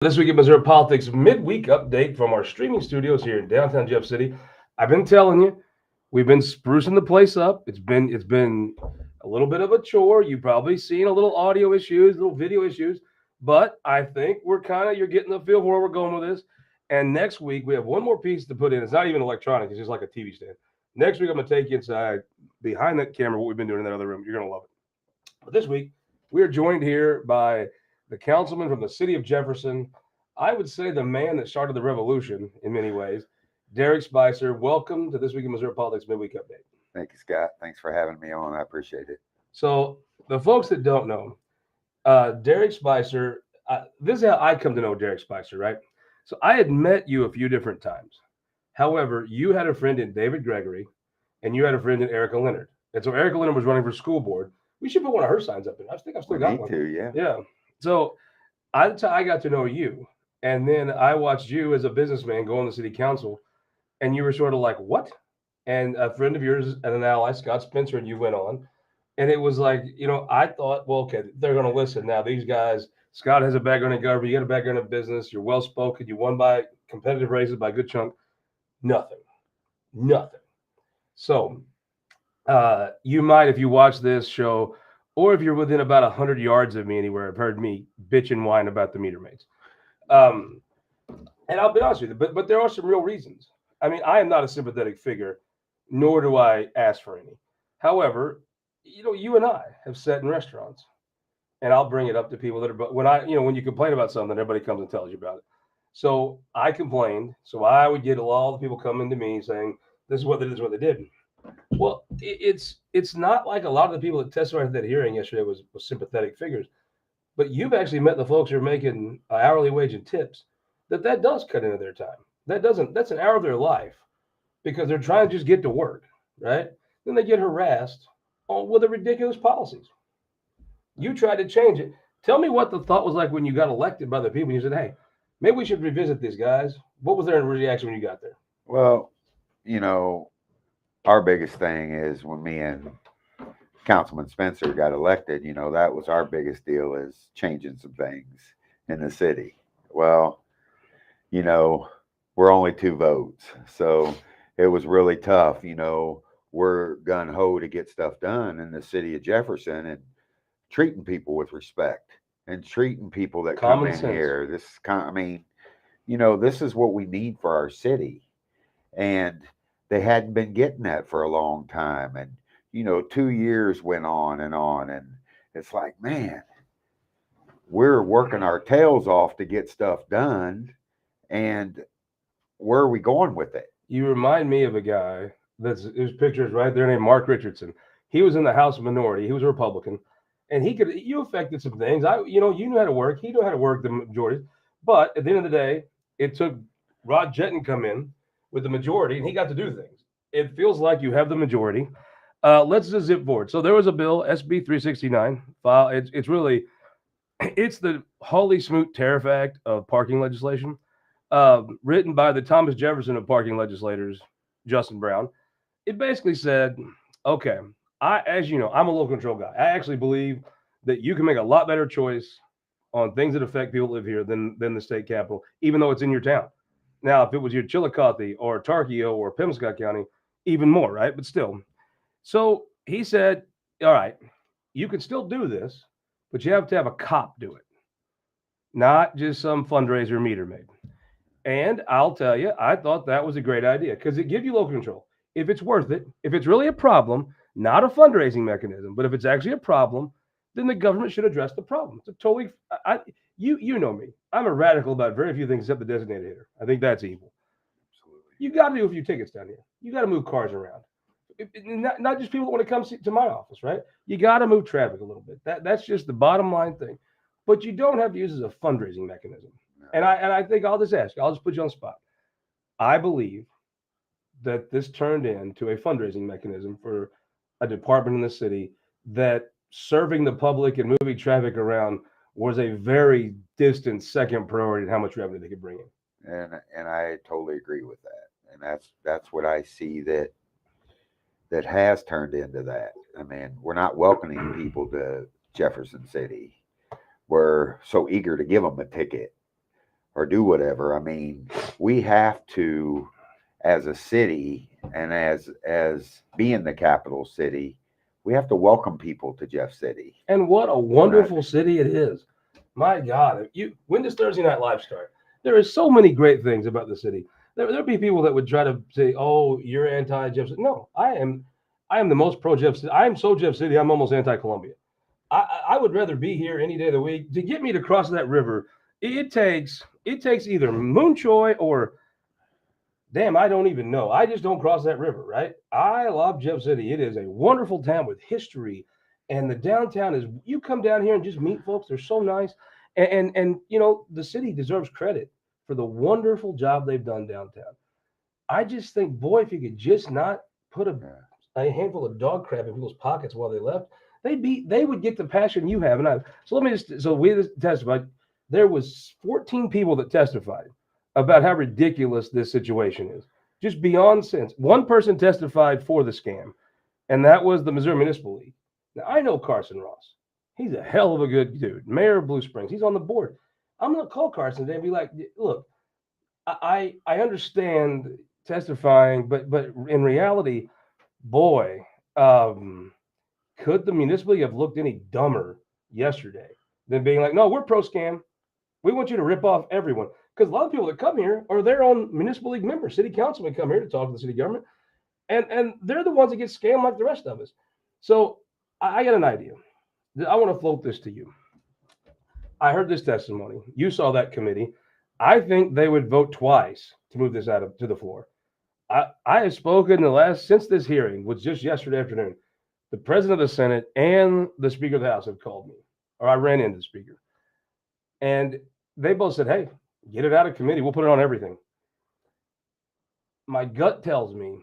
This week in Missouri Politics midweek update from our streaming studios here in downtown Jeff City. I've been telling you, we've been sprucing the place up. It's been a little bit of a chore. You've probably seen a little audio issues, little video issues, but I think we're kind of you're getting the feel for where we're going with this. And next week we have one more piece to put in. It's not even electronic; it's just like a TV stand. Next week I'm gonna take you inside behind that camera. What we've been doing in that other room, you're gonna love it. But this week we are joined here by the councilman from the city of Jefferson. I would say the man that started the revolution in many ways, Derek Spicer. Welcome to this week in Missouri Politics Midweek Update. Thank you, Scott. Thanks for having me on. I appreciate it. So, the folks that don't know, Derek Spicer, this is how I come to know Derek Spicer, right? So, I had met you a few different times. However, you had a friend in David Gregory, and you had a friend in Erica Leonard. And so, Erica Leonard was running for school board. We should put one of her signs up there. I think I've still We got need one. to, yeah. Yeah. So, I got to know you, and then I watched you as a businessman go on the city council, and you were sort of like, "What?" And a friend of yours and an ally, Scott Spencer, and you went on, and it was like, I thought, well, okay, they're going to listen now. These guys, Scott has a background in government, you got a background in business, you're well spoken, you won by competitive races by a good chunk. Nothing, nothing. So you might, if you watch this show, or if you're within about 100 yards of me anywhere, have heard me bitch and whine about the meter maids. Um, and I'll be honest with you, but there are some real reasons. I mean, I am not a sympathetic figure, nor do I ask for any. However, you and I have sat in restaurants, and I'll bring it up to people that are. But when you complain about something, everybody comes and tells you about it. So I complained. So I would get all the people coming to me saying, "This is what they did. This is what they did." Well, it's not like a lot of the people that testified at that hearing yesterday was sympathetic figures, but you've actually met the folks who are making an hourly wage and tips. That does cut into their time. That's an hour of their life because they're trying to just get to work, right? Then they get harassed with the ridiculous policies. You tried to change it. Tell me what the thought was like when you got elected by the people. You said, "Hey, maybe we should revisit these guys." What was their reaction when you got there? Well, you know, our biggest thing is when me and Councilman Spencer got elected, that was our biggest deal is changing some things in the city. Well, you know, we're only two votes. So it was really tough. We're gun ho to get stuff done in the city of Jefferson and treating people with respect and treating people that come Common in sense. here. This is what we need for our city. And they hadn't been getting that for a long time. And, 2 years went on. And it's like, man, we're working our tails off to get stuff done. And where are we going with it? You remind me of a guy his picture is right there named Mark Richardson. He was in the House minority. He was a Republican, and you affected some things. You knew how to work. He knew how to work the majority. But at the end of the day, it took Rod Jetton come in with the majority, and he got to do things. It feels like you have the majority. Let's just zip forward. So there was a bill, SB 369. File. It's the Holy Smoot Tariff Act of parking legislation, written by the Thomas Jefferson of parking legislators, Justin Brown. It basically said, okay, as you know, I'm a local control guy. I actually believe that you can make a lot better choice on things that affect people that live here than the state capital, even though it's in your town. Now, if it was your Chillicothe or Tarkio or Pemscott County, even more, right? But still. So he said, all right, you can still do this, but you have to have a cop do it, not just some fundraiser meter maid. And I'll tell you, I thought that was a great idea because it gives you local control. If it's worth it, if it's really a problem, not a fundraising mechanism, but if it's actually a problem, then the government should address the problem. It's a totally, you know me. I'm a radical about very few things except the designated hitter. I think that's evil. Absolutely. You got to do a few tickets down here. You got to move cars around. Not just people that want to come to my office, right? You got to move traffic a little bit. That's just the bottom line thing. But you don't have to use it as a fundraising mechanism. No. And I think I'll just ask. I'll just put you on the spot. I believe that this turned into a fundraising mechanism for a department in the city that serving the public and moving traffic around was a very distant second priority in how much revenue they could bring in. And I totally agree with that. And that's what I see that has turned into that. I mean, we're not welcoming people to Jefferson City. We're so eager to give them a ticket. or do whatever. I mean, we have to, as a city and as being the capital city, we have to welcome people to Jeff City. And what a wonderful city it is. My God, when does Thursday Night Live start? There are so many great things about the city. There'll be people that would try to say, "Oh, you're anti-Jeff City." No, I am. I am the most pro Jeff City. I am so Jeff City. I'm almost anti-Columbia. I would rather be here any day of the week. To get me to cross that river, it takes either moonchoy or damn, I don't even know. I just don't cross that river, right? I love Jeff City. It is a wonderful town with history, and the downtown is. You come down here and just meet folks. They're so nice, and the city deserves credit for the wonderful job they've done downtown. I just think, boy, if you could just not put a handful of dog crap in people's pockets while they left, they would get the passion you have. So let me we just testified. There was 14 people that testified about how ridiculous this situation is, just beyond sense. One person testified for the scam, and that was the Missouri Municipal League. Now I know Carson Ross. He's a hell of a good dude, mayor of Blue Springs. He's on the board. I'm gonna call Carson today and be like, look, I understand testifying, but in reality, boy, could the municipal league have looked any dumber yesterday than being like, no, we're pro scam. We want you to rip off everyone. Because a lot of people that come here are their own municipal league members. City councilmen come here to talk to the city government, and they're the ones that get scammed like the rest of us. So I got an idea. I want to float this to you. I heard this testimony. You saw that committee. I think they would vote twice to move this to the floor. I have spoken since this hearing was just yesterday afternoon. The president of the Senate and the Speaker of the House have called me, or I ran into the Speaker, and they both said, "Hey, get it out of committee. We'll put it on everything." My gut tells me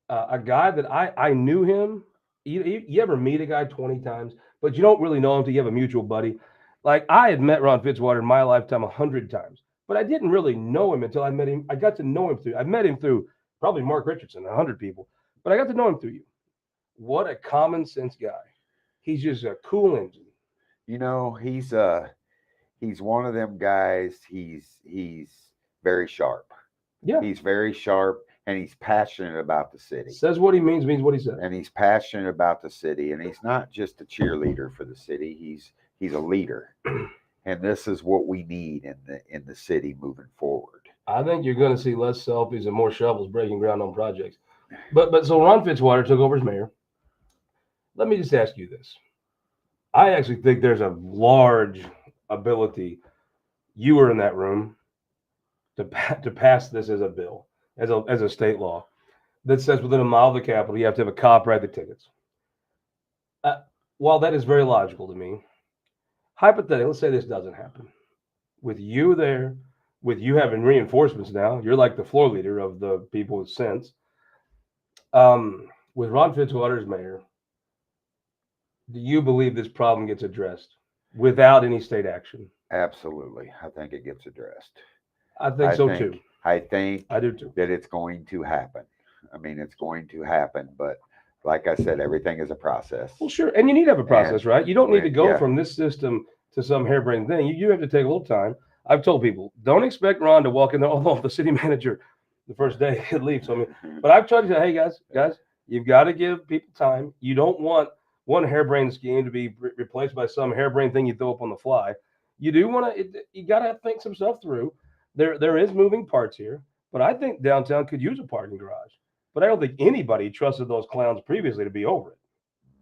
a guy that I knew him. You ever meet a guy 20 times, but you don't really know him until you have a mutual buddy. Like I had met Ron Fitzwater in my lifetime 100 times, but I didn't really know him until I met him. I got to know him I met him through probably Mark Richardson, 100 people, but I got to know him through you. What a common sense guy. He's just a cool engine. He's one of them guys. He's very sharp. Yeah. He's very sharp, and he's passionate about the city. Says what he means what he says. And he's passionate about the city, and he's not just a cheerleader for the city. He's a leader. And this is what we need in the city moving forward. I think you're going to see less selfies and more shovels breaking ground on projects. But so Ron Fitzwater took over as mayor. Let me just ask you this. I actually think there's a large ability. You were in that room to pass this as a bill, as a state law that says within a mile of the Capitol you have to have a cop write the tickets. While that is very logical to me, hypothetically, let's say this doesn't happen. With you there, with you having reinforcements now, you're like the floor leader of the people with sense. With Ron Fitzwater as mayor, do you believe this problem gets addressed without any state action? Absolutely. I think it gets addressed. I think so too. I think I do too. That it's going to happen. I mean, it's going to happen, but like I said, everything is a process. Well, sure. And you need to have a process, right? You don't need to go from this system to some harebrained thing. You have to take a little time. I've told people, don't expect Ron to walk in there, although the city manager, the first day he'd leave. So, but I've tried to say, hey, guys, you've got to give people time. You don't want one harebrained scheme to be replaced by some harebrained thing you throw up on the fly. You do want to, you got to think some stuff through. There is moving parts here, but I think downtown could use a parking garage. But I don't think anybody trusted those clowns previously to be over it.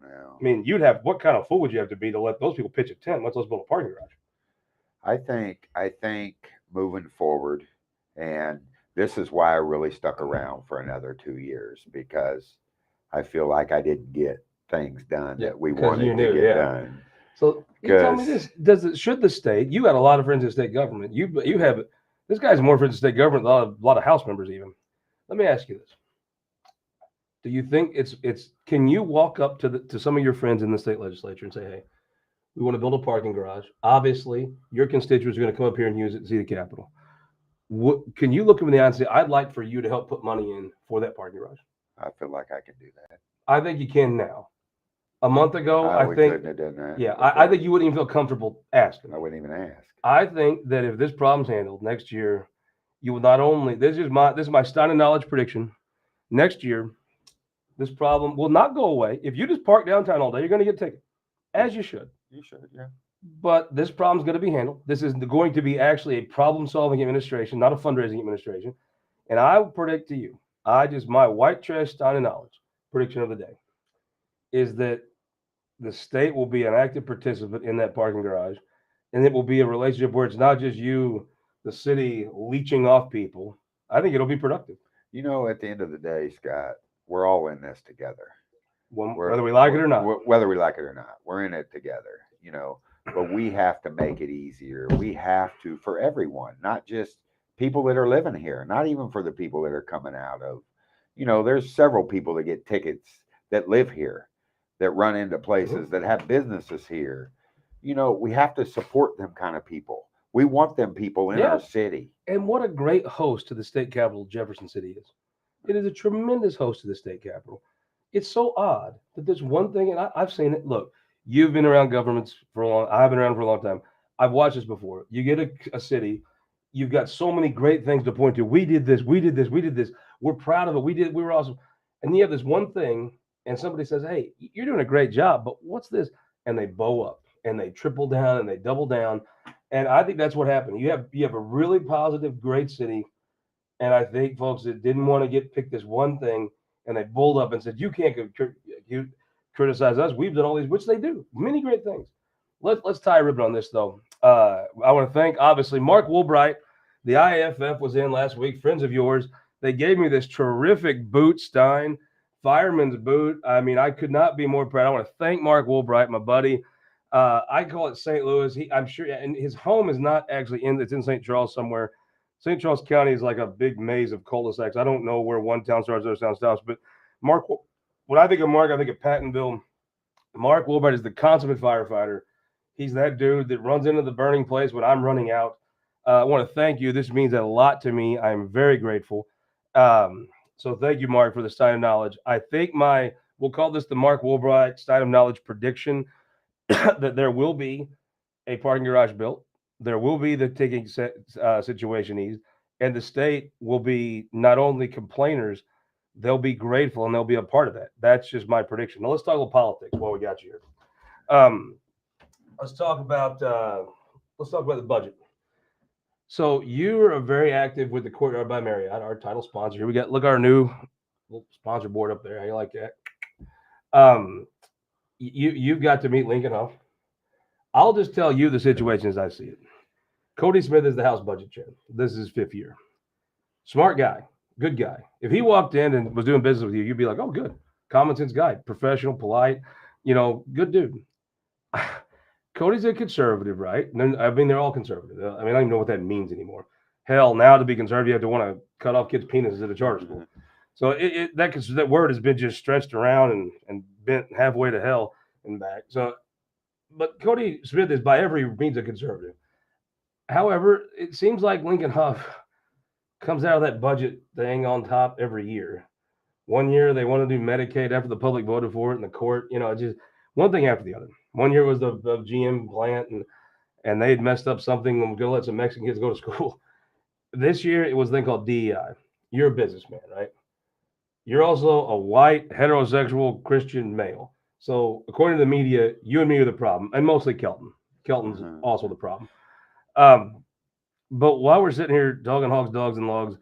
No. I mean, what kind of fool would you have to be to let those people pitch a tent? Let's build a parking garage. I think moving forward, and this is why I really stuck around for another 2 years, because I feel like I didn't get things done that we wanted to get done. So you tell me this: should the state? You got a lot of friends in state government. You have this guy's more friends in state government than a lot of House members even. Let me ask you this. Do you think can you walk up to some of your friends in the state legislature and say, hey, we want to build a parking garage. Obviously, your constituents are going to come up here and use it to see the Capitol. Can you look them in the eye and say, I'd like for you to help put money in for that parking garage? I feel like I can do that. I think you can now. A month ago, I we think, couldn't have done that. yeah, I before. think you wouldn't even feel comfortable asking. I wouldn't even ask. I think that if this problem's handled next year, you will not only this is my Stein of knowledge prediction. Next year, this problem will not go away. If you just park downtown all day, you're going to get tickets, as you should. You should, yeah. But this problem's going to be handled. This is going to be actually a problem-solving administration, not a fundraising administration. And I will predict to you, my white trash Stein of knowledge prediction of the day is that the state will be an active participant in that parking garage, and it will be a relationship where it's not just you, the city, leeching off people. I think it'll be productive. You know, at the end of the day, Scott, we're all in this together. Whether we like it or not. Whether we like it or not, we're in it together. You know, but we have to make it easier. We have to, for everyone, not just people that are living here, not even for the people that are coming out of. You know, there's several people that get tickets that live here, that run into places, that have businesses here. You know, we have to support them kind of people. We want them people in our city. And what a great host to the state capital Jefferson City is. It is a tremendous host to the state capital. It's so odd that there's one thing, and I've seen it. Look, you've been around governments for a long. I've been around for a long time. I've watched this before. You get a city, you've got so many great things to point to. We did this. We did this. We did this. We're proud of it. We were awesome. And you have this one thing, and somebody says, "Hey, you're doing a great job, but what's this?" And they bow up, and they triple down, and they double down. And I think that's what happened. You have a really positive, great city, and I think folks that didn't want to get picked this one thing, and they bulled up and said, "You can't you criticize us. We've done all these," which they do, many great things. Let's tie a ribbon on this though. I want to thank obviously Mark Woolbright. The IAFF was in last week. Friends of yours. They gave me this terrific boot, Stein, fireman's boot. I mean, I could not be more proud. I want to thank Mark Woolbright, my buddy. I call it St. Louis. I'm sure, and his home is not actually it's in St. Charles somewhere. St. Charles County is like a big maze of cul-de-sacs. I don't know where one town starts, other town stops, but Mark, when I think of Mark, I think of Pattonville. Mark Wilbert is the consummate firefighter. He's that dude that runs into the burning place when I'm running out. I want to thank you. This means a lot to me. I'm very grateful. So thank you, Mark, for the Stein of knowledge. I think we'll call this the Mark Woolbright Stein of knowledge prediction that there will be a parking garage built. There will be the ticking situation eased, and the state will be not only complainers, they'll be grateful and they'll be a part of that. That's just my prediction. Now let's talk about politics while we got you here. Let's talk about the budget. So you are very active with the Courtyard by Marriott, our title sponsor. Here we got our new little sponsor board up there. How you like that? You've got to meet Lincoln Huff. I'll just tell you the situation as I see it. Cody Smith is the House Budget Chair. This is his 5th year. Smart guy, good guy. If he walked in and was doing business with you, you'd be like, "Oh, good, common sense guy, professional, polite, good dude." Cody's a conservative, right? I mean, they're all conservative. I mean, I don't even know what that means anymore. Hell, now to be conservative, you have to want to cut off kids' penises at a charter school. So that word has been just stretched around and bent halfway to hell and back. So, but Cody Smith is by every means a conservative. However, it seems like Lincoln Huff comes out of that budget thing on top every year. One year they want to do Medicaid after the public voted for it in the court. Just one thing after the other. One year was the GM plant, and they had messed up something and was going to let some Mexican kids go to school. This year it was a thing called DEI. You're a businessman, right? You're also a white, heterosexual Christian male. So according to the media, you and me are the problem, and mostly Kelton. Kelton's also the problem. But while we're sitting here dogging hogs, dogs, and logs,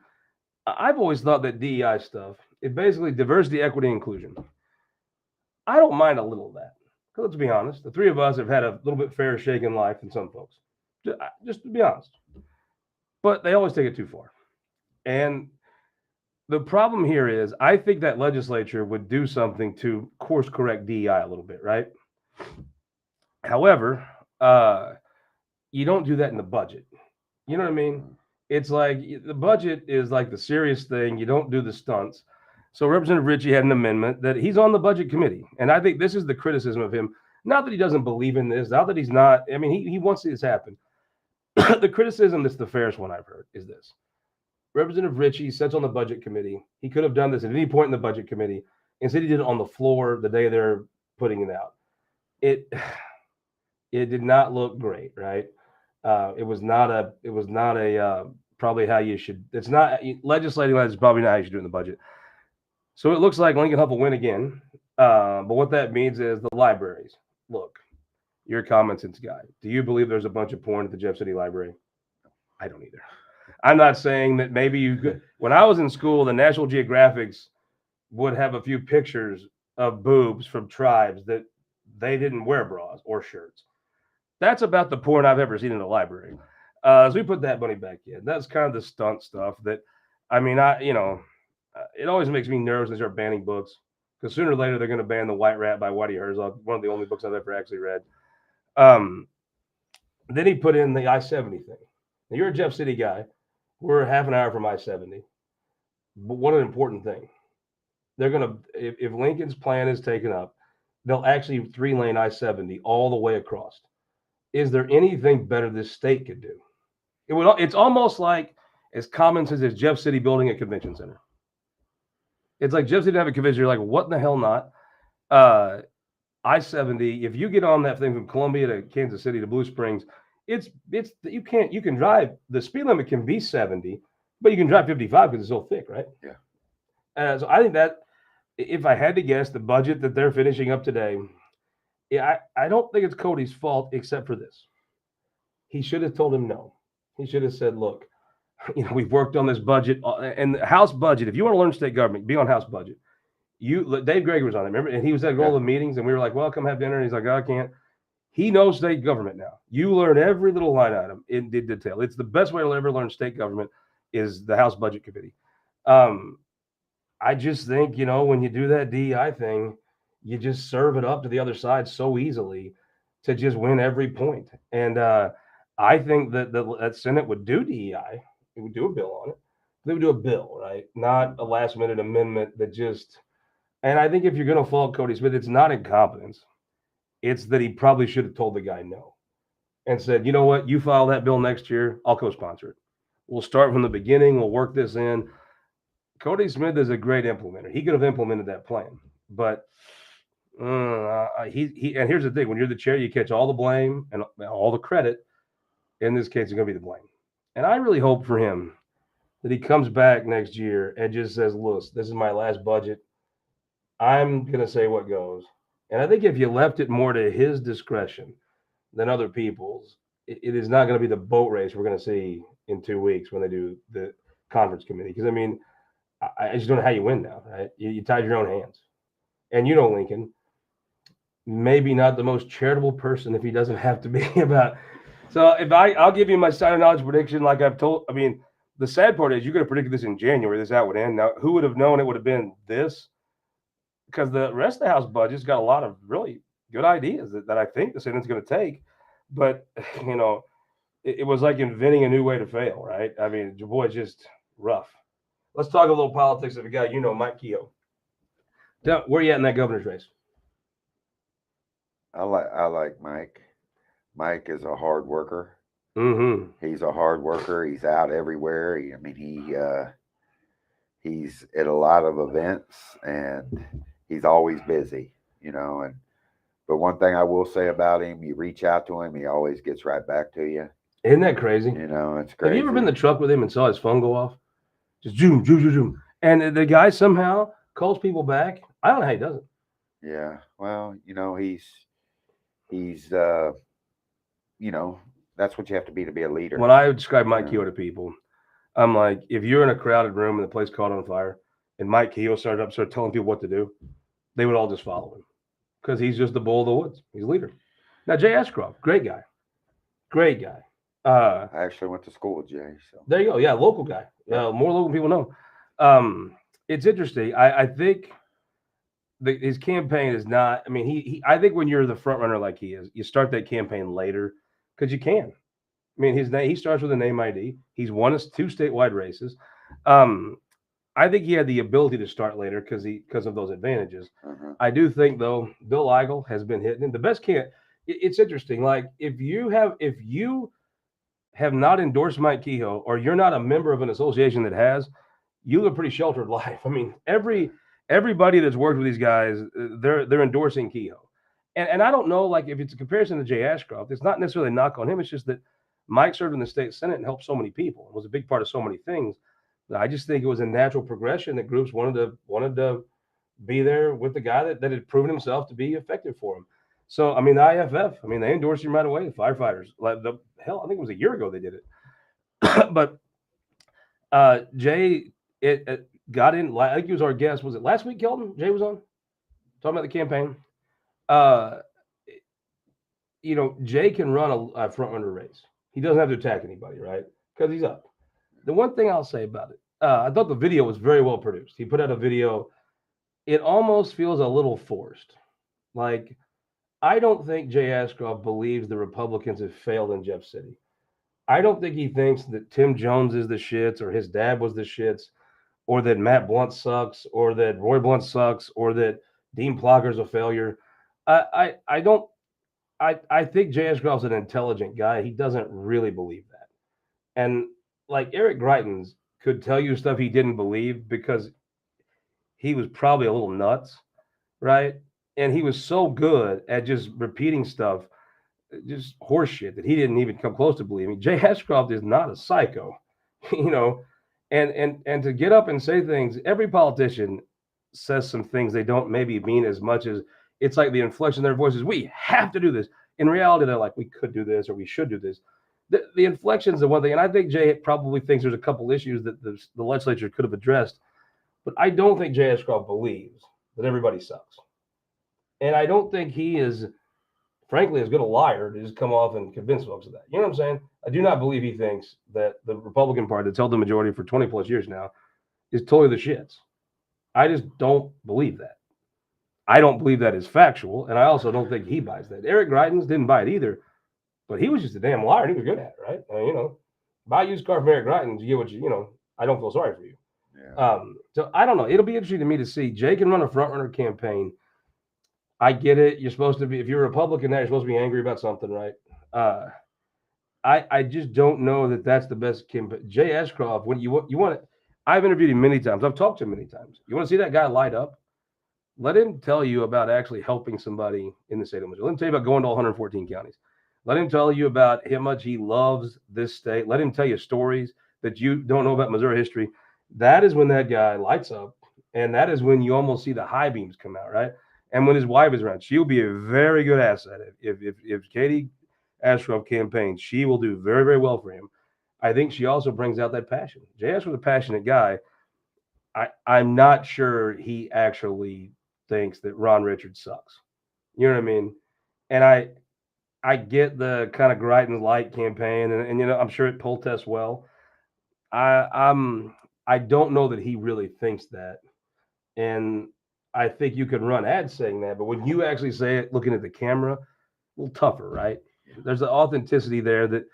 I've always thought that DEI stuff is basically diversity, equity, inclusion. I don't mind a little of that. Because let's be honest, the three of us have had a little bit fairer shake in life than some folks. Just to be honest. But they always take it too far. And the problem here is I think that legislature would do something to course correct DEI a little bit, right? However, you don't do that in the budget. You know what I mean? It's like the budget is like the serious thing. You don't do the stunts. So Representative Ritchie had an amendment that he's on the budget committee. And I think this is the criticism of him. Not that he doesn't believe in this, not that he's not. I mean, he wants this to happen. The criticism that's the fairest one I've heard is this. Representative Ritchie sits on the budget committee. He could have done this at any point in the budget committee. Instead, he did it on the floor the day they're putting it out. It it did not look great, right? It was not a probably how you should. It's not legislating wise. It's probably not how you should do it in the budget. So it looks like Lincoln Hub will win again. But what that means is the libraries. Look, you're a common sense guy. Do you believe there's a bunch of porn at the Jeff City Library? I don't either. I'm not saying that maybe you could. When I was in school, the National Geographics would have a few pictures of boobs from tribes that they didn't wear bras or shirts. That's about the porn I've ever seen in a library. So we put that money back in. That's kind of the stunt stuff that, I mean, it always makes me nervous when they start banning books because sooner or later they're going to ban The White Rat by Whitey Herzog, one of the only books I've ever actually read. Then he put in the I-70 thing. Now, you're a Jeff City guy. We're half an hour from I-70. But what an important thing. They're going to, if Lincoln's plan is taken up, they'll actually 3-lane I-70 all the way across. Is there anything better this state could do? It's almost like as common sense as Jeff City building a convention center. It's like Jeff City to have a convention. You're like, what in the hell not? I-70, if you get on that thing from Columbia to Kansas City to Blue Springs, you can drive, the speed limit can be 70, but you can drive 55 because it's so thick, right? Yeah. So I think that if I had to guess, the budget that they're finishing up today, I don't think it's Cody's fault except for this. He should have told him no. He should have said, look, we've worked on this budget and the House budget. If you want to learn state government, be on House budget. Dave Gregory was on it, remember? And he was at all the meetings, and we were like, well, come have dinner. And he's like, I can't. He knows state government now. You learn every little line item in detail. It's the best way to ever learn state government is the House Budget Committee. I just think, when you do that DEI thing, you just serve it up to the other side so easily to just win every point. And I think that Senate would do DEI. It would do a bill on it. They would do a bill, right? Not a last minute amendment that just. And I think if you're going to fault Cody Smith, it's not incompetence. It's that he probably should have told the guy no and said, you know what, you file that bill next year, I'll co-sponsor it. We'll start from the beginning. We'll work this in. Cody Smith is a great implementer. He could have implemented that plan, but and here's the thing: when you're the chair, you catch all the blame and all the credit. In this case, it's going to be the blame. And I really hope for him that he comes back next year and just says, look, this is my last budget. I'm going to say what goes. And I think if you left it more to his discretion than other people's, it is not going to be the boat race we're going to see in 2 weeks when they do the conference committee. Because, I mean, I just don't know how you win now, right? You tied your own hands. And Lincoln, maybe not the most charitable person if he doesn't have to be about. So I'll give you my sign of knowledge prediction like I've told. I mean, the sad part is you could have predicted this in January. This out would end. Now, who would have known it would have been this? Because the rest of the House budget's got a lot of really good ideas that I think the Senate's going to take. But, it was like inventing a new way to fail, right? I mean, your boy's just rough. Let's talk a little politics of a guy, Mike Kehoe. Where are you at in that governor's race? I like Mike. Mike is a hard worker. Mm-hmm. He's a hard worker. He's out everywhere. He's at a lot of events and he's always busy, but one thing I will say about him, you reach out to him, he always gets right back to you. Isn't that crazy? It's crazy. Have you ever been in the truck with him and saw his phone go off? Just zoom, zoom, zoom, zoom. And the guy somehow calls people back. I don't know how he does it. Yeah. Well, he's that's what you have to be a leader. When I describe Mike Kehoe to people, I'm like, if you're in a crowded room and the place caught on fire and Mike Kehoe started telling people what to do, they would all just follow him because he's just the bull of the woods. He's a leader. Now, Jay Ashcroft, great guy. Great guy. I actually went to school with Jay. So there you go. Yeah, local guy. More local people know. It's interesting. I think his campaign is not. I mean, I think when you're the front runner like he is, you start that campaign later because you can. I mean, his name. He starts with a name ID. He's won 2 statewide races. I think he had the ability to start later because of those advantages. Uh-huh. I do think though, Bill Eigel has been hitting him. The best can't. It's interesting. Like if you have not endorsed Mike Kehoe or you're not a member of an association that has, you live a pretty sheltered life. I mean, everybody that's worked with these guys, they're endorsing Kehoe. and I don't know, like if it's a comparison to Jay Ashcroft, it's not necessarily a knock on him. It's just that Mike served in the state senate and helped so many people. It was a big part of so many things. I just think it was a natural progression that groups wanted to be there with the guy that had proven himself to be effective for him. So I mean, the IFF, I mean, they endorsed him right away. The firefighters, like the hell, I think it was a year ago they did it. But Jay, it got in. I think he was our guest. Was it last week, Kelton? Jay was on talking about the campaign. Uh, Jay can run a front runner race. He doesn't have to attack anybody, right? Because he's up. The one thing I'll say about it, I thought the video was very well produced. He put out a video. It almost feels a little forced. Like, I don't think Jay Ashcroft believes the Republicans have failed in Jeff City. I don't think he thinks that Tim Jones is the shits or his dad was the shits or that Matt Blunt sucks or that Roy Blunt sucks or that Dean Plocker's a failure. I don't I think Jay Ashcroft's an intelligent guy. He doesn't really believe that. And like Eric Greitens could tell you stuff he didn't believe because he was probably a little nuts, right? And he was so good at just repeating stuff, just horseshit, that he didn't even come close to believing. Jay Ashcroft is not a psycho, you know, and to get up and say things. Every politician says some things they don't maybe mean as much as it's like the inflection in their voices. We have to do this. In reality, they're like, we could do this or we should do this. The inflection is the one thing, and I think Jay probably thinks there's a couple issues that the legislature could have addressed, but I don't think Jay Ashcroft believes that everybody sucks. And I don't think he is, frankly, as good a liar to just come off and convince folks of that. You know what I'm saying? I do not believe he thinks that the Republican Party that's held the majority for 20 plus years now is totally the shits. I just don't believe that. I don't believe that is factual, and I also don't think he buys that. Eric Greitens didn't buy it either, but he was just a damn liar, and he was good at it, right? Buy a used car from Eric Greitens, you get what I don't feel sorry for you. Yeah. So I don't know. It'll be interesting to me to see. Jay can run a front runner campaign. I get it. You're supposed to be, if you're a Republican now, you're supposed to be angry about something, right? I just don't know that that's the best campaign. Jay Ashcroft, when you want to, I've interviewed him many times. I've talked to him many times. You want to see that guy light up? Let him tell you about actually helping somebody in the state of Missouri. Let him tell you about going to all 114 counties. Let him tell you about how much he loves this state. Let him tell you stories that you don't know about Missouri history. That is when that guy lights up, and that is when you almost see the high beams come out, right? And when his wife is around, she'll be a very good asset. If Katie Ashcroft campaigns, she will do very, very well for him. I think she also brings out that passion. Jay Ashcroft's a passionate guy. I'm not sure he actually thinks that Ron Richards sucks. You know what I mean? And I get the kind of Greitens light campaign, and I'm sure it poll tests well. I don't know that he really thinks that, and I think you could run ads saying that, but when you actually say it, looking at the camera, a little tougher, right? There's the authenticity there that,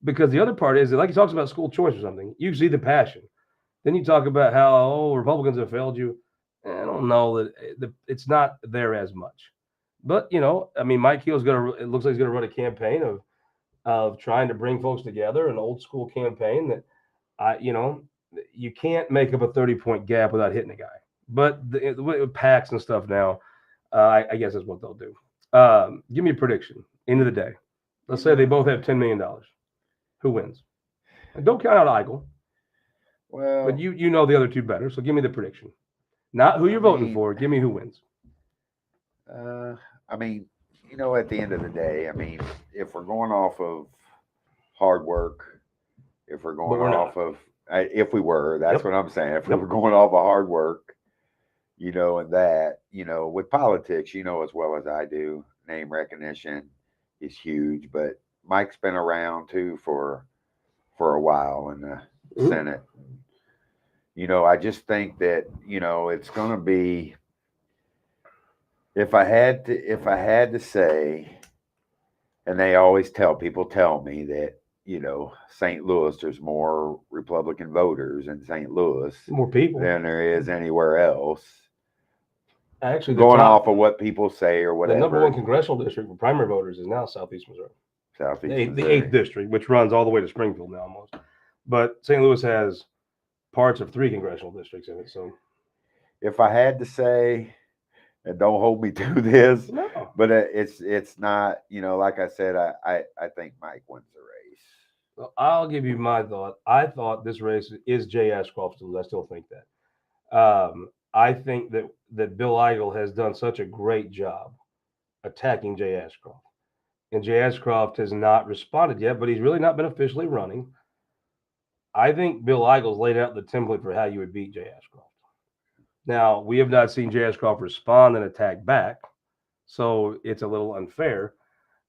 because the other part is that, like he talks about school choice or something, you see the passion. Then you talk about how Republicans have failed you. I don't know that it's not there as much. But I mean, Mike Heel's it looks like he's gonna run a campaign of trying to bring folks together, an old school campaign that you can't make up a 30-point gap without hitting a guy. But the way with PACs and stuff now, I guess that's what they'll do. Give me a prediction. End of the day, let's say they both have $10 million. Who wins? And don't count out Eichel. Well, but you know the other two better, so give me the prediction. Not who you're voting for. Give me who wins. I mean, at the end of the day, I mean, if we're going off of hard work, if we're going off of, if we were, that's what I'm saying. If we were going off of hard work, and that, with politics, as well as I do, name recognition is huge. But Mike's been around too for a while in the Senate. I just think that, it's going to be, if I had to say, and they always tell me that, St. Louis, there's more Republican voters in St. Louis, more people than there is anywhere else. Actually, going off of what people say or whatever. The number one congressional district for primary voters is now Southeast Missouri. Missouri. The 8th district, which runs all the way to Springfield now almost. But St. Louis has parts of 3 congressional districts in it. So if I had to say, and don't hold me to this, No. but it's not, like I said, I think Mike wins the race. Well, I'll give you my thought. I thought this race is Jay Ashcroft's to lose. I still think that. I think that Bill Eigel has done such a great job attacking Jay Ashcroft. And Jay Ashcroft has not responded yet, but he's really not been officially running. I think Bill Eigel's laid out the template for how you would beat Jay Ashcroft. Now, we have not seen Jay Ashcroft respond and attack back, so it's a little unfair.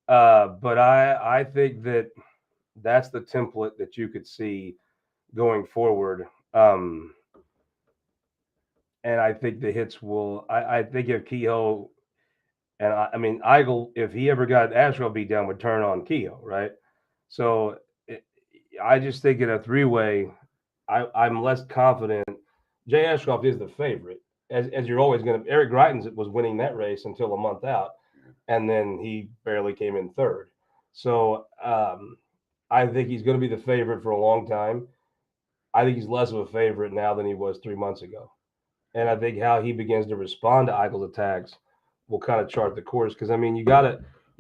But I think that that's the template that you could see going forward. And I think the hits will. I think if Kehoe and I mean Eigel, if he ever got Ashcroft beat down, would turn on Kehoe, right? So it, I just think in a three-way, I'm less confident. Jay Ashcroft is the favorite, as you're always going to. Eric Greitens was winning that race until a month out, and then he barely came in third. So I think he's going to be the favorite for a long time. I think he's less of a favorite now than he was 3 months ago. And I think how he begins to respond to Eichel's attacks will kind of chart the course. Because I mean, you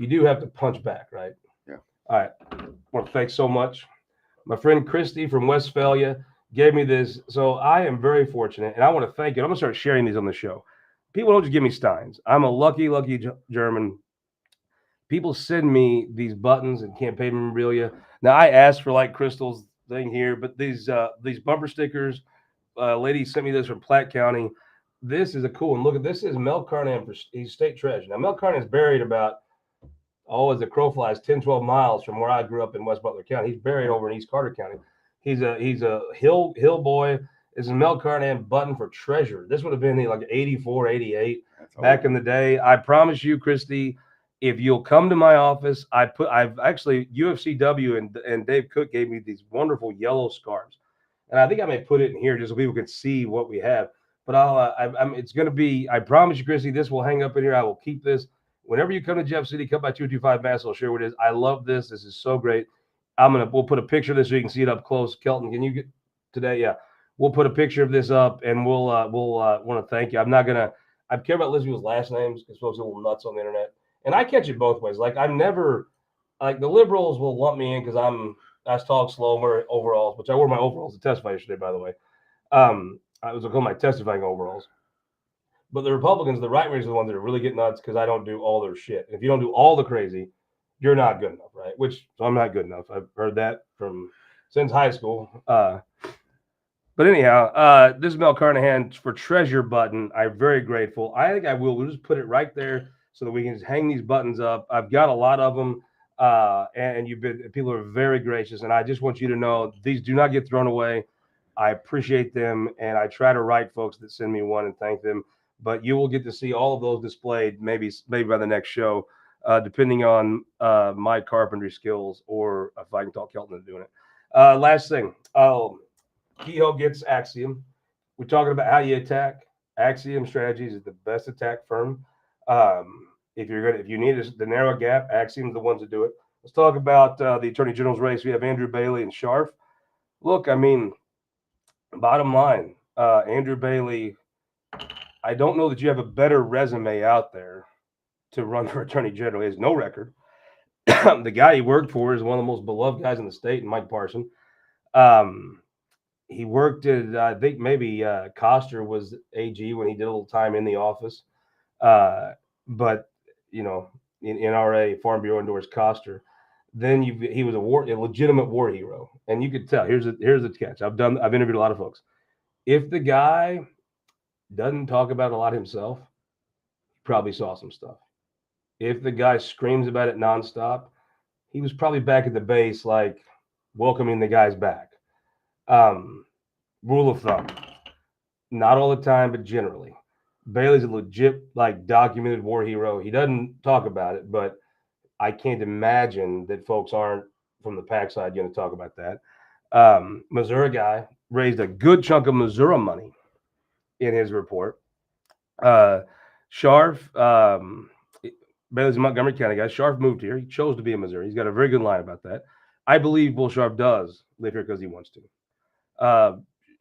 do have to punch back, right? Yeah. All right. I want to thank so much. My friend Christy from Westphalia gave me this. So I am very fortunate, and I want to thank you. I'm going to start sharing these on the show. People don't just give me steins. I'm a lucky German. People send me these buttons and campaign memorabilia. Now I asked for like Crystal's thing here, but these bumper stickers, lady sent me this from Platte County. This is a cool one. Look at this. Is Mel Carnan for he's state treasurer. Now Mel Carnan is buried about as the crow flies 10, 12 miles from where I grew up in West Butler County. He's buried over in East Carter County. He's a hill boy. This is Mel Carnan button for treasurer. This would have been like 84, 88 back in the day. I promise you, Christy, if you'll come to my office, I've actually UFCW and Dave Cook gave me these wonderful yellow scarves, and I think I may put it in here just so people can see what we have. But it's going to be. I promise you, Christy, this will hang up in here. I will keep this. Whenever you come to Jeff City, come by 225 Mass. I'll share what it is. I love this. This is so great. We'll put a picture of this so you can see it up close. Kelton, can you get today? Yeah, we'll put a picture of this up, and we'll want to thank you. I'm not gonna. I care about listening people's last names because folks are a little nuts on the internet, and I catch it both ways. Like I'm never like the liberals will lump me in because I talk slow and wear overalls, which I wore my overalls to testify yesterday, by the way. I was called my testifying overalls. But the Republicans, the right wingers, are the ones that really get nuts because I don't do all their shit. And if you don't do all the crazy, you're not good enough, right? So I'm not good enough. I've heard that since high school. But anyhow, this is Mel Carnahan for Treasure button. I'm very grateful. I think I will. We'll just put it right there so that we can just hang these buttons up. I've got a lot of them, and people are very gracious. And I just want you to know these do not get thrown away. I appreciate them, and I try to write folks that send me one and thank them. But you will get to see all of those displayed maybe by the next show, depending on my carpentry skills or if I can talk Kelton into doing it. Last thing. Kehoe gets Axiom. We're talking about how you attack. Axiom Strategies is the best attack firm. If you need the narrow gap, Axiom's the ones that do it. Let's talk about the Attorney General's race. We have Andrew Bailey and Scharf. Look, I mean, bottom line, Andrew Bailey, I don't know that you have a better resume out there to run for Attorney General. He has no record. The guy he worked for is one of the most beloved guys in the state, Mike Parson. He worked at, I think maybe Koster was AG when he did a little time in the office. But, in NRA, Farm Bureau endorsed Koster. Then he was a legitimate war hero. And you could tell, here's the catch. I've interviewed a lot of folks. If the guy doesn't talk about a lot himself, he probably saw some stuff. If the guy screams about it nonstop, he was probably back at the base, like welcoming the guys back. Rule of thumb, not all the time, but generally, Bailey's a legit, documented war hero. He doesn't talk about it, but I can't imagine that folks aren't from the PAC side going to talk about that. Missouri guy raised a good chunk of Missouri money in his report. Scharf, Bailey's a Montgomery County guy. Scharf moved here. He chose to be in Missouri. He's got a very good line about that. I believe Bull Scharf does live here because he wants to.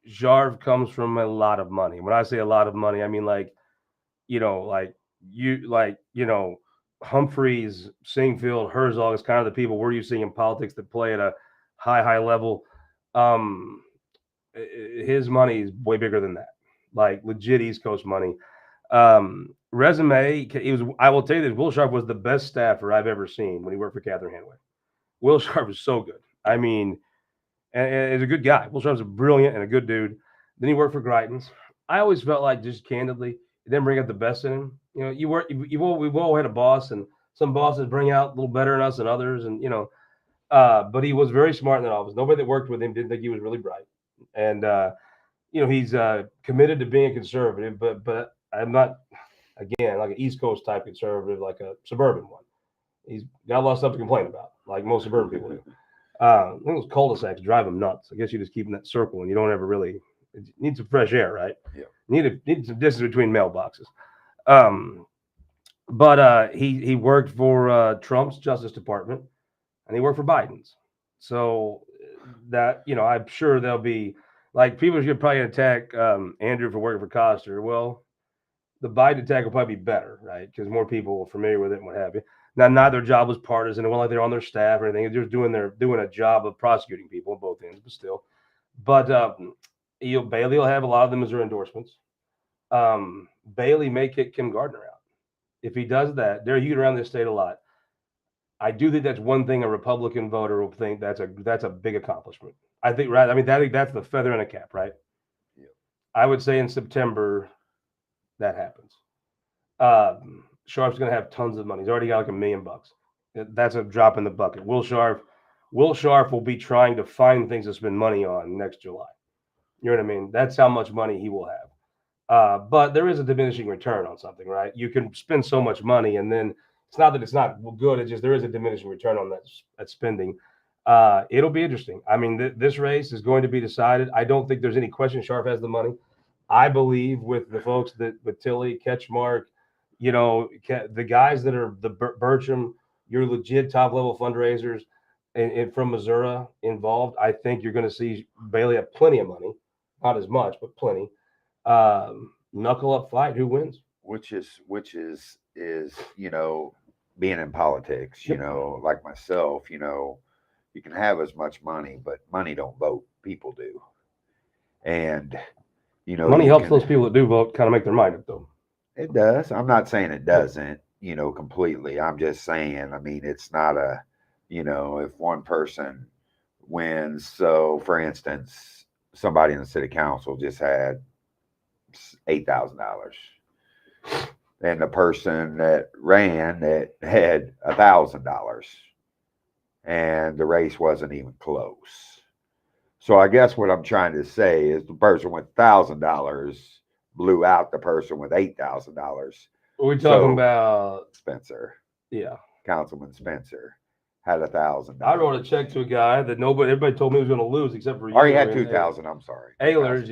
Scharf comes from a lot of money. When I say a lot of money, I mean like Humphreys, Singfield, Herzog is kind of the people we're used to seeing in politics that play at a high level. Um, his money is way bigger than that, like legit East Coast money. Resume, he was. I will tell you this: Will Sharp was the best staffer I've ever seen when he worked for Catherine Hanway. Will Sharp was so good. I mean, and he's a good guy. Will Sharp's a brilliant and a good dude. Then he worked for Greitens. I always felt like, just candidly, he didn't bring out the best in him. You work. We've all had a boss, and some bosses bring out a little better in us than others, and but he was very smart in that office. Nobody that worked with him didn't think he was really bright, and he's committed to being a conservative, but I'm not, again, like an East Coast type conservative, like a suburban one. He's got a lot of stuff to complain about, like most suburban people do. I think those cul-de-sacs drive him nuts. I guess you just keep in that circle, and you don't ever really need some fresh air, right? Yeah. Need some distance between mailboxes. But he worked for Trump's Justice Department, and he worked for Biden's. So that I'm sure there'll be, like, people should probably attack Andrew for working for Coster. Well, the Biden attack will probably be better, right? Because more people are familiar with it and what have you. Now, neither job was partisan. It wasn't like they're on their staff or anything. They're just doing a job of prosecuting people on both ends, but still. But Bailey will have a lot of them as their endorsements. Bailey may kick Kim Gardner out. If he does that, they're huge around this state a lot. I do think that's one thing a Republican voter will think that's a big accomplishment. I think, right? I mean, that's the feather in a cap, right? Yeah. I would say in September that happens. Sharp's going to have tons of money. He's already got like $1 million. That's a drop in the bucket. Will Sharp will be trying to find things to spend money on next July. You know what I mean? That's how much money he will have. But there is a diminishing return on something, right? You can spend so much money, and then it's not that it's not good. It's just there is a diminishing return on that spending. It'll be interesting. I mean, this race is going to be decided. I don't think there's any question Sharp has the money. I believe with the folks with Tilly, Ketchmark, the guys that are the Bertram, your legit top level fundraisers, and from Missouri involved, I think you're going to see Bailey have plenty of money, not as much, but plenty. Knuckle up fight. Who wins? Which is being in politics. Like myself. You can have as much money, but money don't vote. People do, and money helps those people that do vote kind of make their mind up, though. It does. I'm not saying it doesn't, completely. I'm just saying, I mean, it's not if one person wins. So, for instance, somebody in the city council just had $8,000, and the person that ran that had $1,000, and the race wasn't even close. So I guess what I'm trying to say is the person with $1,000 blew out the person with $8,000. We're talking about Spencer. Yeah, Councilman Spencer had $1,000. I wrote a check to a guy that everybody told me he was going to lose except for you. Or he had 2,000. I'm sorry. Ehlers,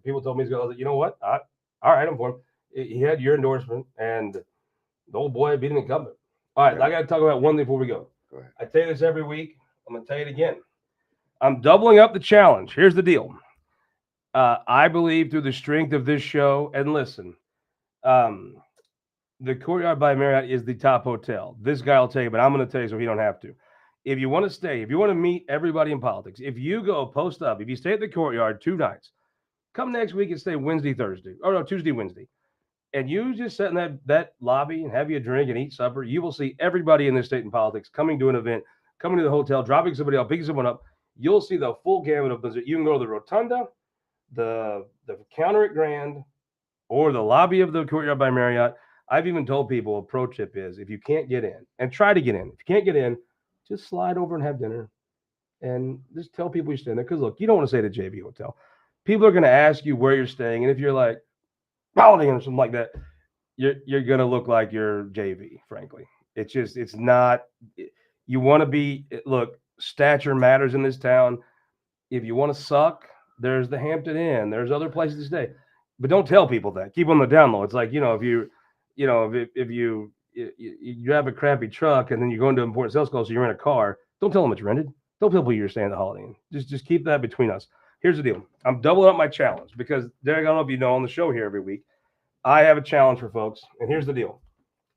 people told me he's going to lose. You know what? All right, I'm for him. He had your endorsement, and the old boy beat an incumbent. All right, I got to talk about one thing before we go. Go ahead. I tell you this every week. I'm going to tell you it again. I'm doubling up the challenge. Here's the deal. I believe through the strength of this show, and listen, the Courtyard by Marriott is the top hotel. This guy will tell you, but I'm going to tell you so he don't have to. If you want to stay, if you want to meet everybody in politics, if you go post up, if you stay at the Courtyard 2 nights, come next week and stay Wednesday, Thursday. Oh, no, Tuesday, Wednesday. And you just sit in that lobby and have you a drink and eat supper. You will see everybody in this state in politics coming to an event, coming to the hotel, dropping somebody off, picking someone up. You'll see the full gamut of business. You can go to the Rotunda, the counter at Grand, or the lobby of the Courtyard by Marriott. I've even told people a pro tip is if you can't get in, and try to get in. If you can't get in, just slide over and have dinner. And just tell people you're staying there. Because, look, you don't want to stay at a JV hotel. People are going to ask you where you're staying. And if you're like, Holiday Inn or something like that, you're going to look like you're JV, frankly. It's not. You want to be, look, stature matters in this town. If you want to suck, there's the Hampton Inn. There's other places to stay. But don't tell people that. Keep them on the down low. It's like, if you have a crappy truck and then you go into an important sales call, so you're in a car, don't tell them it's rented. Don't tell people you're staying at the Holiday Inn. Just keep that between us. Here's the deal. I'm doubling up my challenge because, Derek, I don't know if you know, on the show here every week, I have a challenge for folks, and here's the deal.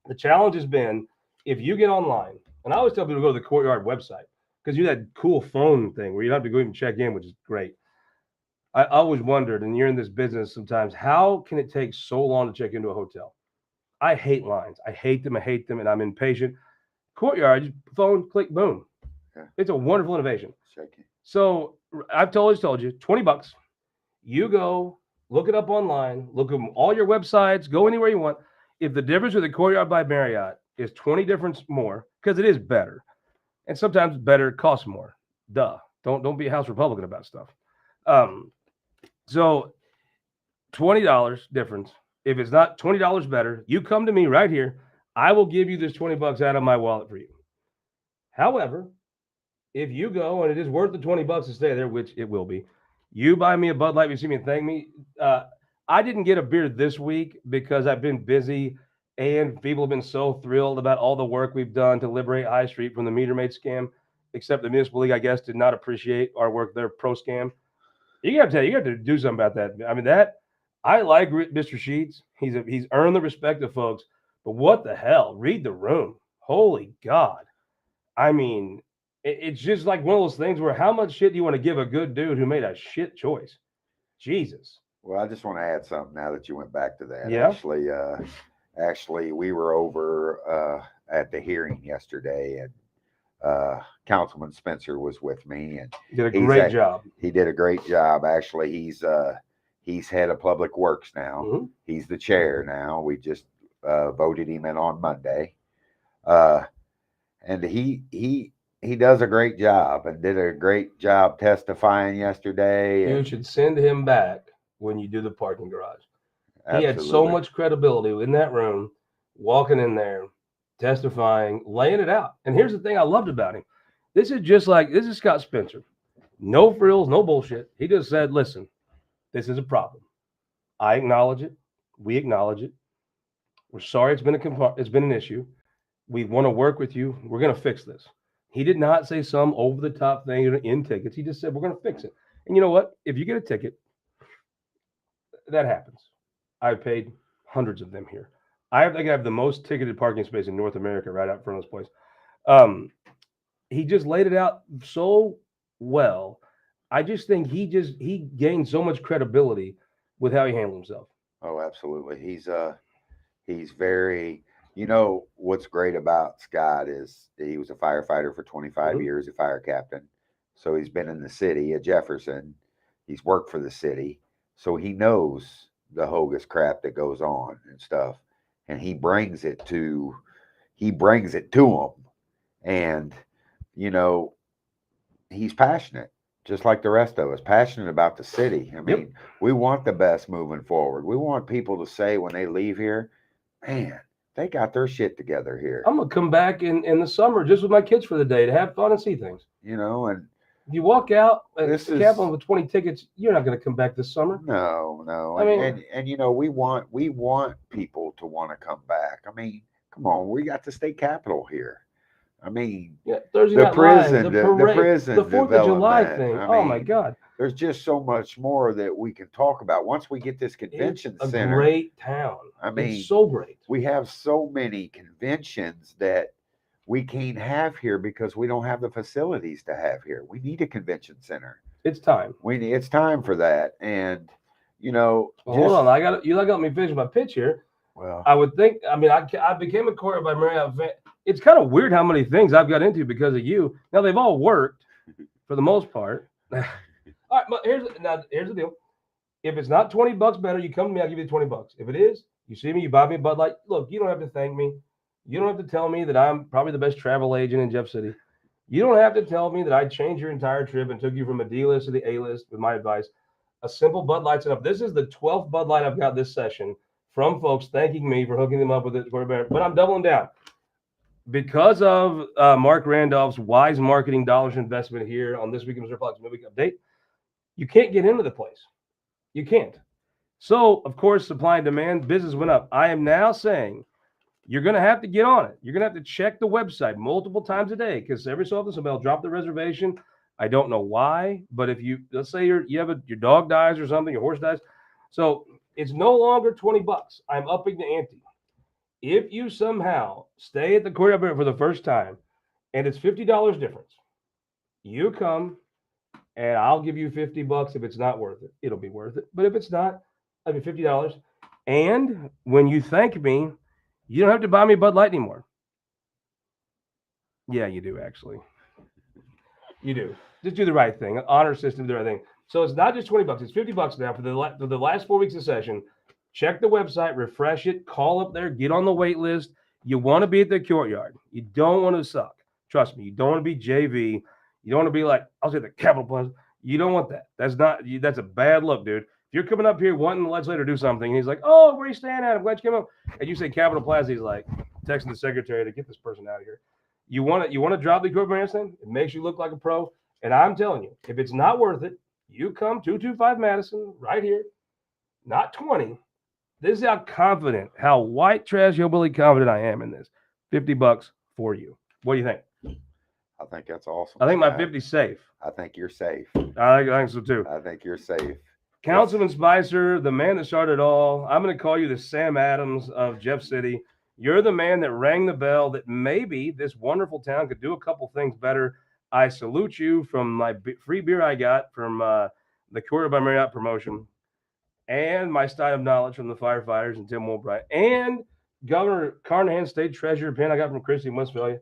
The challenge has been if you get online, and I always tell people to go to the Courtyard website because you have that cool phone thing where you don't have to go even check in, which is great. I always wondered, and you're in this business sometimes, how can it take so long to check into a hotel? I hate lines. I hate them, and I'm impatient. Courtyard, just phone, click, boom. Yeah. It's a wonderful innovation. Shaky. So I've always told you, $20. You go look it up online, look at all your websites, go anywhere you want. If the difference with the Courtyard by Marriott is 20 difference more, because it is better, and sometimes better costs more. Duh. Don't be a House Republican about stuff. So $20 difference. If it's not $20 better, you come to me right here. I will give you this $20 out of my wallet for you. However, if you go and it is worth the $20 to stay there, which it will be, you buy me a Bud Light, you see me and thank me. I didn't get a beer this week because I've been busy and people have been so thrilled about all the work we've done to liberate High Street from the meter maid scam, except the municipal league, I guess, did not appreciate our work there, pro scam. You got to do something about that. I mean, I like Mr. Sheets. He's earned the respect of folks, but what the hell? Read the room. Holy God. I mean, it's just like one of those things where how much shit do you want to give a good dude who made a shit choice? Jesus. Well, I just want to add something now that you went back to that. Yeah. Actually, we were over at the hearing yesterday, and Councilman Spencer was with me, and Did a great job. He did a great job. Actually, he's head of Public Works now. Mm-hmm. He's the chair now. We just voted him in on Monday, and he does a great job and did a great job testifying yesterday. You should send him back when you do the parking garage. Absolutely. He had so much credibility in that room, walking in there, testifying, laying it out. And here's the thing I loved about him. This is Scott Spencer. No frills, no bullshit. He just said, listen, this is a problem. I acknowledge it. We acknowledge it. We're sorry it's been an issue. We want to work with you. We're going to fix this. He did not say some over-the-top thing in tickets. He just said, we're going to fix it. And you know what? If you get a ticket, that happens. I've paid hundreds of them here. I think I have the most ticketed parking space in North America right out front of this place. He just laid it out so well. I just think he gained so much credibility with how he handled himself. Oh, absolutely. He's very, what's great about Scott is that he was a firefighter for 25 years, a fire captain. So he's been in the city at Jefferson. He's worked for the city. So he knows the hocus crap that goes on and stuff. And he brings it to him. And, he's passionate, just like the rest of us, passionate about the city. I mean, we want the best moving forward. We want people to say when they leave here, man, they got their shit together here. I'm going to come back in the summer just with my kids for the day to have fun and see things. And you walk out and Kaplan with 20 tickets, you're not going to come back this summer. No. I mean, we want people to want to come back. I mean, come on, we got the state capitol here. I mean, Thursday the night prison, live, the prison, the 4th of July thing. I mean, my God. There's just so much more that we can talk about once we get this convention center. A great town. I mean, it's so great. We have so many conventions that we can't have here because we don't have the facilities to have here. We need a convention center. It's time. It's time for that. And hold on. You got me finish my pitch here. Well, I would think. I mean, I became a Courtyard by Marriott fan. It's kind of weird how many things I've got into because of you. Now they've all worked for the most part. All right, but here's the deal. If it's not $20 better, you come to me, I'll give you $20. If it is, you see me, you buy me a Bud Light. Look, you don't have to thank me. You don't have to tell me that I'm probably the best travel agent in Jeff City. You don't have to tell me that I changed your entire trip and took you from a D list to the A list with my advice. A simple Bud Light's enough. This is the 12th Bud Light I've got this session from folks thanking me for hooking them up with it. But I'm doubling down. Because of Mark Randolph's wise marketing dollars investment here on This Week in Missouri Politics Midweek Update, you can't get into the place. You can't. So, of course, supply and demand, business went up. I am now saying you're going to have to get on it. You're going to have to check the website multiple times a day because every so often somebody will drop the reservation. I don't know why, but if let's say your dog dies or something, your horse dies. So It's no longer $20. I'm upping the ante. If you somehow stay at the courtyard for the first time and it's $50 difference, you come and I'll give you $50 if it's not worth it. It'll be worth it. But if it's not, I'll give you $50. And when you thank me, you don't have to buy me Bud Light anymore. Yeah, you do, actually. You do. Just do the right thing. Honor system, do the right thing. So it's not just $20, it's $50 now for the last 4 weeks of session. Check the website, refresh it, call up there, get on the wait list. You want to be at the courtyard. You don't want to suck. Trust me, you don't want to be JV. You don't want to be like, I'll say the Capitol Plaza. You don't want that. That's a bad look, dude. If you're coming up here wanting the legislator to do something, and he's like, oh, where are you staying at? I'm glad you came up. And you say Capitol Plaza, he's like, texting the secretary to get this person out of here. You want to drop the equipment stand? It makes you look like a pro. And I'm telling you, if it's not worth it, you come 225 Madison right here, not 20. This is how confident, how white trash hillbilly confident I am in this. $50 for you. What do you think? I think that's awesome. I think my 50's safe. I think you're safe. I think so too. I think you're safe. Councilman Spicer, the man that started it all. I'm going to call you the Sam Adams of Jeff City. You're the man that rang the bell that maybe this wonderful town could do a couple things better. I salute you from my free beer I got from the Courier by Marriott promotion, and my style of knowledge from the firefighters and Tim Woolbright, and Governor Carnahan's state treasurer pen I got from Christy in Westphalia.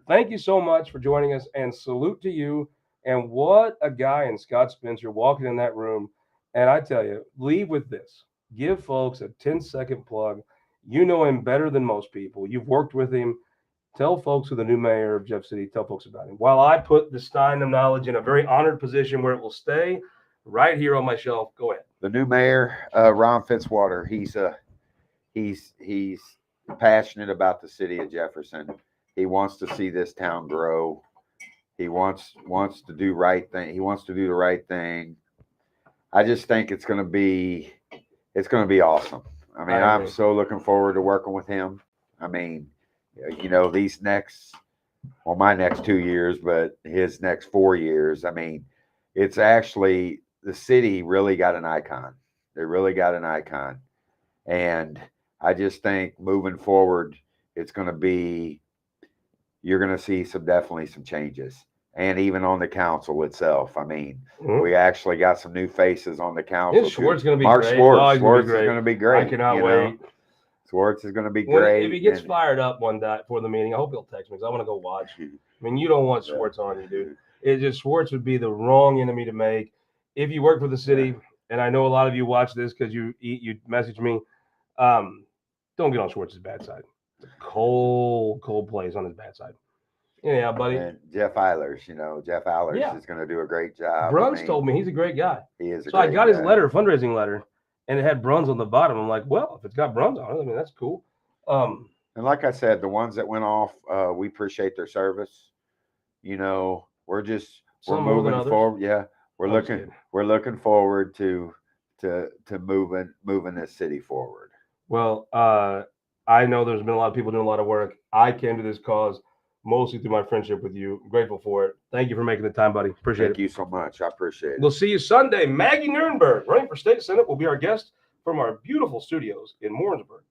Thank you so much for joining us, and salute to you. And what a guy in Scott Spencer walking in that room. And I tell you, leave with this. Give folks a 10-second plug. You know him better than most people. You've worked with him. Tell folks who the new mayor of Jeff City, tell folks about him. While I put the stein of knowledge in a very honored position where it will stay right here on my shelf. Go ahead. The new mayor, Ron Fitzwater, he's passionate about the city of Jefferson. He wants to see this town grow. He wants to do right thing. He wants to do the right thing. I just think it's going to be awesome. I mean, I'm so looking forward to working with him. I mean, you know, my next 2 years, but his next 4 years. I mean, it's actually, the city really got an icon. They really got an icon. And I just think moving forward, you're going to see definitely some changes. And even on the council itself. I mean, we actually got some new faces on the council. Is Schwartz going to be Mark great? Schwartz is going to be great. I cannot wait. Schwartz is going to be great. If he gets fired up one day for the meeting, I hope he'll text me because I want to go watch. I mean, you don't want Schwartz on you, dude. It's just Schwartz would be the wrong enemy to make. If you work for the city, and I know a lot of you watch this because you message me, don't get on Schwartz's bad side. Cold plays on his bad side. Yeah, buddy. And Jeff Eilers, is going to do a great job. Bruns told me he's a great guy. He is. So I got his fundraising letter, and it had Bruns on the bottom. I'm like, well, if it's got Bruns on it, I mean, that's cool. And like I said, the ones that went off, we appreciate their service. You know, we're moving forward. Yeah, we're looking forward to moving this city forward. Well, I know there's been a lot of people doing a lot of work. I came to this cause mostly through my friendship with you. I'm grateful for it. Thank you for making the time, buddy. Appreciate it. Thank you so much. I appreciate it. We'll see you Sunday. Maggie Nurnberg, running for state senate, will be our guest from our beautiful studios in Warrensburg.